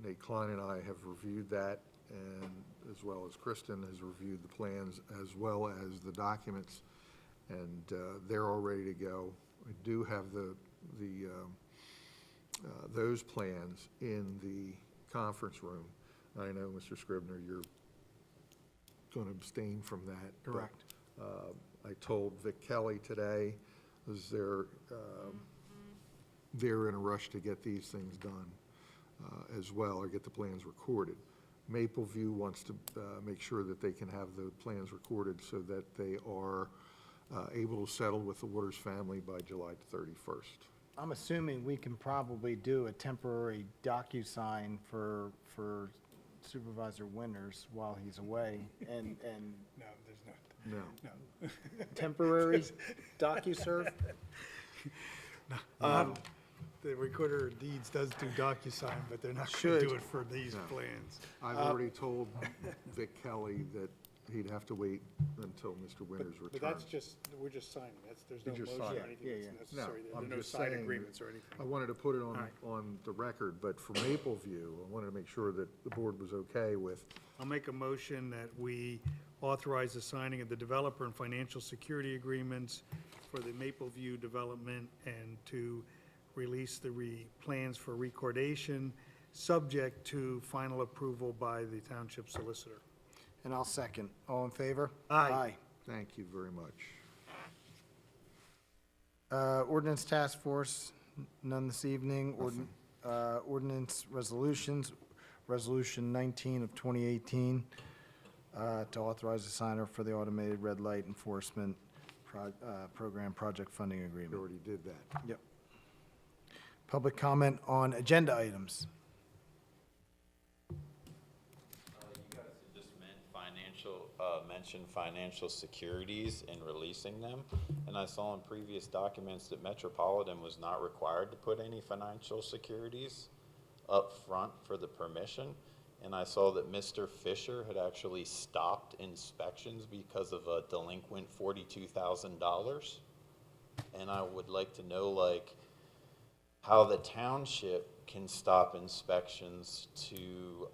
Speaker 5: Nate Klein and I have reviewed that, and as well as Kristen has reviewed the plans as well as the documents, and they're all ready to go. I do have those plans in the conference room. I know, Mr. Scribner, you're going to abstain from that. but,
Speaker 1: Correct.
Speaker 5: I told Vic Kelly today, is they're in a rush to get these things done as well, or get the plans recorded. Mapleview wants to make sure that they can have the plans recorded so that they are able to settle with the Waters family by July 31st.
Speaker 1: I'm assuming we can probably do a temporary DocuSign for Supervisor Winters while he's away, and
Speaker 2: No, there's not.
Speaker 5: No.
Speaker 1: temporary DocuServe?
Speaker 2: The recorder of deeds does do DocuSign, but they're not going
Speaker 1: Should.
Speaker 2: to do it for these
Speaker 5: No.
Speaker 2: plans.
Speaker 5: I've already told Vic Kelly that he'd have to wait until Mr. Winters returns.
Speaker 2: But that's just, we're just signing, there's no
Speaker 5: You're just
Speaker 2: motion or
Speaker 5: signing.
Speaker 2: anything
Speaker 1: Yeah,
Speaker 2: that's
Speaker 1: yeah.
Speaker 5: No,
Speaker 2: necessary. There
Speaker 5: I'm
Speaker 2: are no
Speaker 5: just
Speaker 2: side
Speaker 5: saying
Speaker 2: agreements or
Speaker 5: I
Speaker 2: anything.
Speaker 5: wanted to put it
Speaker 2: right.
Speaker 5: on the record, but for Mapleview, I wanted to make sure that the board was okay with.
Speaker 2: I'll make a motion that we authorize the signing of the developer and financial security agreements for the Mapleview development and to release the plans for recordation, subject to final approval by the township solicitor.
Speaker 1: And I'll second. All in favor?
Speaker 2: Aye.
Speaker 5: Thank you very much.
Speaker 1: Ordinance Task Force, none this evening. Ordinance resolutions, Resolution 19 of 2018, to authorize the signer for the automated red light enforcement program project funding
Speaker 5: We
Speaker 1: agreement.
Speaker 5: already did that.
Speaker 1: Yep. Public comment on agenda items.
Speaker 4: You guys had just mentioned mentioned financial securities in releasing them. And I saw in previous documents that Metropolitan was not required to put any financial securities up front for the permission. And I saw that Mr. Fisher had actually stopped inspections because of a delinquent $42,000. And I would like to know, like, how the township can stop inspections to,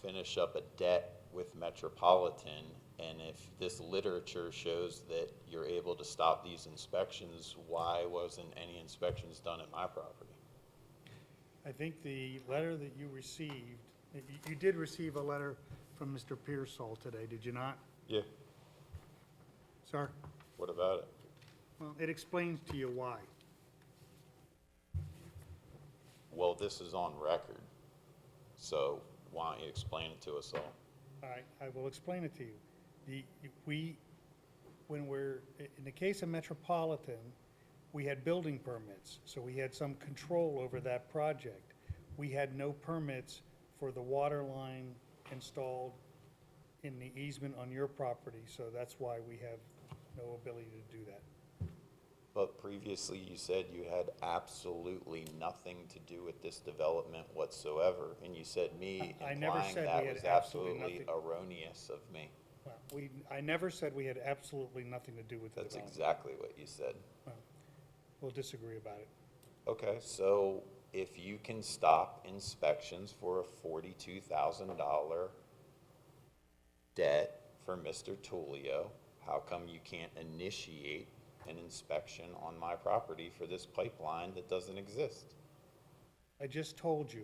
Speaker 4: finish up a debt with Metropolitan, and if this literature shows that you're able to stop these inspections, why wasn't any inspections done at my property?
Speaker 2: I think the letter that you received, you did receive a letter from Mr. Pearsall today, did you not?
Speaker 4: Yeah.
Speaker 2: Sir?
Speaker 4: What about it?
Speaker 2: Well, it explains to you why.
Speaker 4: Well, this is on record, so why don't you explain it to us all?
Speaker 2: All right, I will explain it to you. In the case of Metropolitan, we had building permits, so we had some control over that project. We had no permits for the water line installed in the easement on your property, so that's why we have no ability to do that.
Speaker 4: But previously you said you had absolutely nothing to do with this development whatsoever, and you said
Speaker 2: I never
Speaker 4: implying
Speaker 2: said
Speaker 4: that
Speaker 2: we had
Speaker 4: was
Speaker 2: absolutely
Speaker 4: absolutely
Speaker 2: nothing.
Speaker 4: erroneous of me.
Speaker 2: Well, I never said we had absolutely nothing to do with the
Speaker 4: That's
Speaker 2: development.
Speaker 4: exactly what you said.
Speaker 2: We'll disagree about it.
Speaker 4: Okay, so if you can stop inspections for a $42,000 debt for Mr. Tullio, how come you can't initiate an inspection on my property for this pipeline that doesn't exist?
Speaker 2: I just told you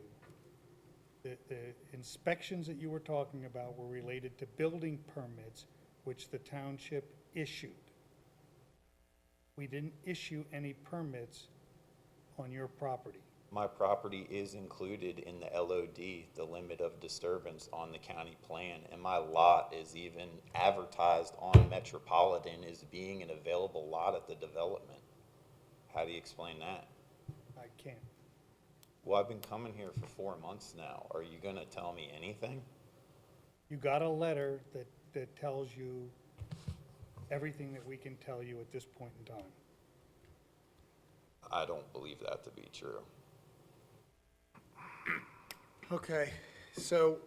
Speaker 2: that the inspections that you were talking about were related to building permits, which the township issued. We didn't issue any permits on your property.
Speaker 4: My property is included in the LOD, the limit of disturbance on the county plan, and my lot is even advertised on Metropolitan as being an available lot at the development. How do you explain that?
Speaker 2: I can't.
Speaker 4: Well, I've been coming here for 4 months now. Are you gonna tell me anything?
Speaker 2: You got a letter that tells you everything that we can tell you at this point in time.
Speaker 4: I don't believe that to be true.
Speaker 1: Okay, so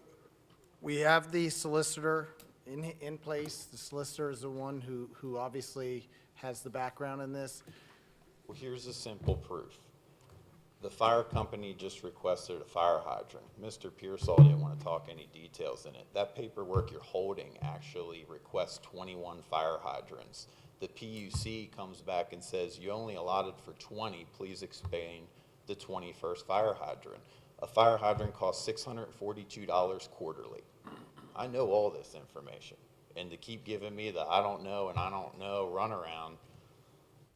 Speaker 1: we have the solicitor in place. The solicitor is the one who obviously has the background in this.
Speaker 4: Well, here's a simple proof. The fire company just requested a fire hydrant. Mr. Pearsall didn't want to talk any details in it. That paperwork you're holding actually requests 21 fire hydrants. The PUC comes back and says, you only allotted for 20, please explain the 21st fire hydrant. A fire hydrant costs $642 quarterly. I know all this information, and to keep giving me the I don't know and I don't know runaround,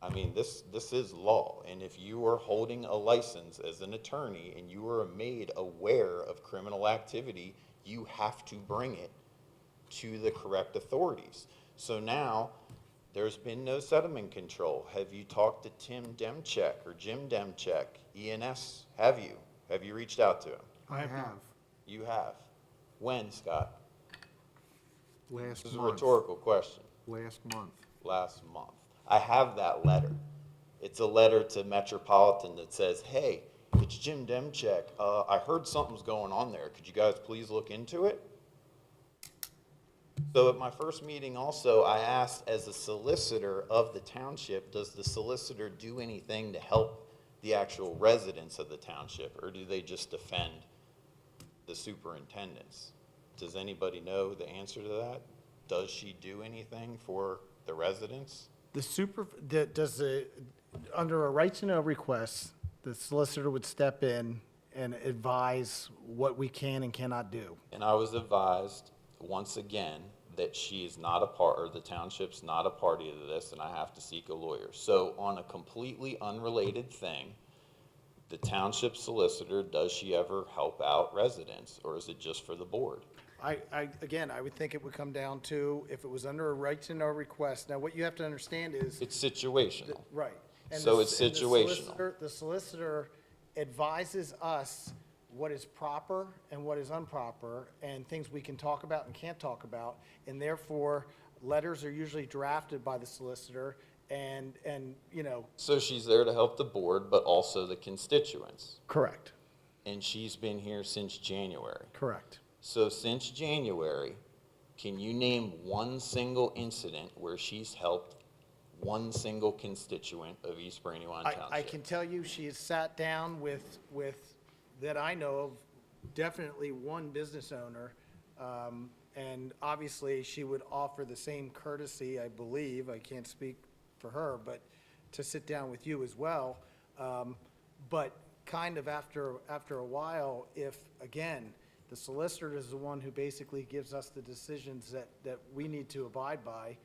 Speaker 4: I mean, this is law, and if you are holding a license as an attorney and you are made aware of criminal activity, you have to bring it to the correct authorities. So now, there's been no settlement control. Have you talked to Tim Demchek or Jim Demchek, ENS? Have you? Have you reached out to him?
Speaker 5: I have,
Speaker 4: You have. When, Scott?
Speaker 5: last
Speaker 4: This is a
Speaker 5: month.
Speaker 4: rhetorical question.
Speaker 5: Last month.
Speaker 4: Last month. I have that letter. It's a letter to Metropolitan that says, hey, it's Jim Demchek. I heard something's going on there. Could you guys please look into it? So at my first meeting also, I asked, as a solicitor of the township, does the solicitor do anything to help the actual residents of the township, or do they just defend the superintendents? Does anybody know the answer to that? Does she do anything for the residents?
Speaker 1: Under a right to know request, the solicitor would step in and advise what we can and cannot do.
Speaker 4: And I was advised, once again, that she is not a part, or the township's not a party to this, and I have to seek a lawyer. So on a completely unrelated thing, the township solicitor, does she ever help out residents, or is it just for the board?
Speaker 1: Again, I would think it would come down to if it was under a right to know request. Now, what you have to understand is,
Speaker 4: It's situational.
Speaker 1: right. and
Speaker 4: So
Speaker 1: the-
Speaker 4: it's
Speaker 1: and the
Speaker 4: situational.
Speaker 1: The solicitor advises us what is proper and what is improper, and things we can talk about and can't talk about, and therefore, letters are usually drafted by the solicitor, and, you know.
Speaker 4: So she's there to help the board, but also the constituents.
Speaker 1: Correct.
Speaker 4: And she's been here since January.
Speaker 1: Correct.
Speaker 4: So since January, can you name one single incident where she's helped one single constituent of East Brandywine Township?
Speaker 1: I can tell you she has sat down with, that I know of, definitely one business owner. And obviously, she would offer the same courtesy, I believe, I can't speak for her, but to sit down with you as well. But kind of after a while, if, again, the solicitor is the one who basically gives us the decisions that we need to abide by,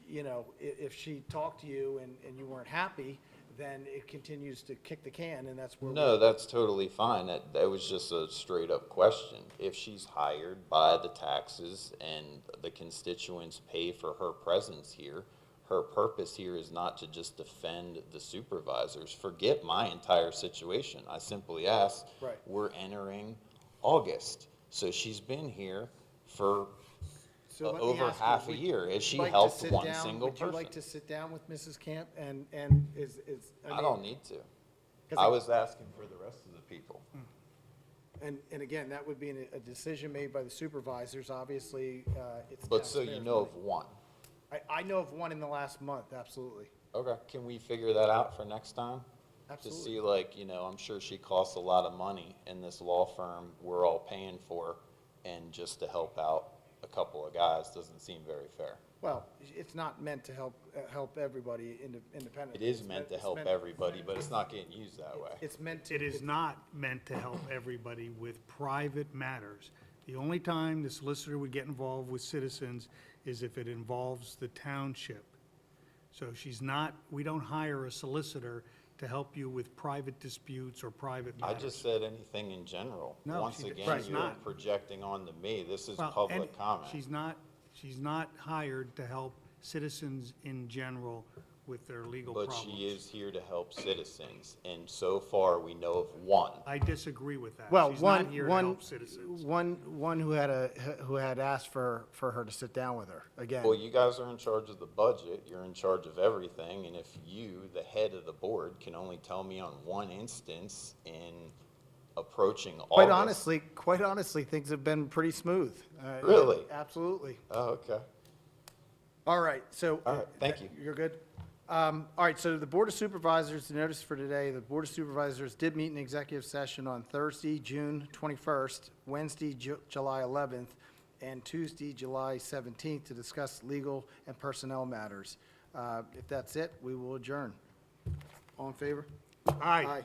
Speaker 1: you know, if she talked to you and you weren't happy, then it continues to kick the can, and that's where.
Speaker 4: No, that's totally fine. That was just a straight up question. If she's hired by the taxes and the constituents pay for her presence here, her purpose here is not to just defend the supervisors. Forget my entire situation. I simply ask,
Speaker 1: Right.
Speaker 4: we're entering August. So she's been here for
Speaker 1: So let me
Speaker 4: over
Speaker 1: ask you,
Speaker 4: half a
Speaker 1: would
Speaker 4: year. Has
Speaker 1: you
Speaker 4: she
Speaker 1: like to
Speaker 4: helped
Speaker 1: sit
Speaker 4: one
Speaker 1: down-
Speaker 4: single person?
Speaker 1: Would you like to sit down with Mrs. Camp and is,
Speaker 4: I
Speaker 1: mean,
Speaker 4: don't need to.
Speaker 1: 'cause
Speaker 4: I
Speaker 1: it-
Speaker 4: was asking for the rest of the people.
Speaker 1: And again, that would be a decision made by the supervisors, obviously, it's.
Speaker 4: But so you
Speaker 1: taxpayers'
Speaker 4: know
Speaker 1: money.
Speaker 4: of one.
Speaker 1: I know of one in the last month, absolutely.
Speaker 4: Okay, can we figure that out for next time? To
Speaker 1: Absolutely.
Speaker 4: see, like, you know, I'm sure she costs a lot of money in this law firm we're all paying for, and just to help out a couple of guys doesn't seem very fair.
Speaker 1: Well, it's not meant to help everybody independently.
Speaker 4: It is
Speaker 1: It's
Speaker 4: meant to
Speaker 1: it's
Speaker 4: help
Speaker 1: meant-
Speaker 4: everybody, but it's not getting used that way.
Speaker 1: It's meant to.
Speaker 2: It is not meant to help everybody with private matters. The only time the solicitor would get involved with citizens is if it involves the township. So she's not, we don't hire a solicitor to help you with private disputes or private
Speaker 4: I
Speaker 2: matters.
Speaker 4: just said anything in general.
Speaker 2: No,
Speaker 4: Once
Speaker 2: she d-
Speaker 4: again,
Speaker 2: right,
Speaker 4: you're
Speaker 2: not.
Speaker 4: projecting onto me. This is
Speaker 2: Well,
Speaker 4: public
Speaker 2: and
Speaker 4: comment.
Speaker 2: She's not hired to help citizens in general with their legal
Speaker 4: But
Speaker 2: problems.
Speaker 4: she is here to help citizens, and so far, we know of one.
Speaker 2: I disagree with that.
Speaker 1: Well,
Speaker 2: She's not
Speaker 1: one,
Speaker 2: here to
Speaker 1: one,
Speaker 2: help citizens.
Speaker 1: one who had asked for her to sit down with her, again.
Speaker 4: Well, you guys are in charge of the budget, you're in charge of everything, and if you, the head of the board, can only tell me on one instance in approaching August.
Speaker 1: Quite honestly, things have been pretty smooth.
Speaker 4: Really?
Speaker 1: Absolutely.
Speaker 4: Oh, okay.
Speaker 1: All right, so.
Speaker 4: All right, thank you.
Speaker 1: You're good? All right, so the Board of Supervisors, the notice for today, the Board of Supervisors did meet in executive session on Thursday, June 21st, Wednesday, July 11th, and Tuesday, July 17th to discuss legal and personnel matters. If that's it, we will adjourn. All in favor?
Speaker 2: Aye.
Speaker 1: Aye.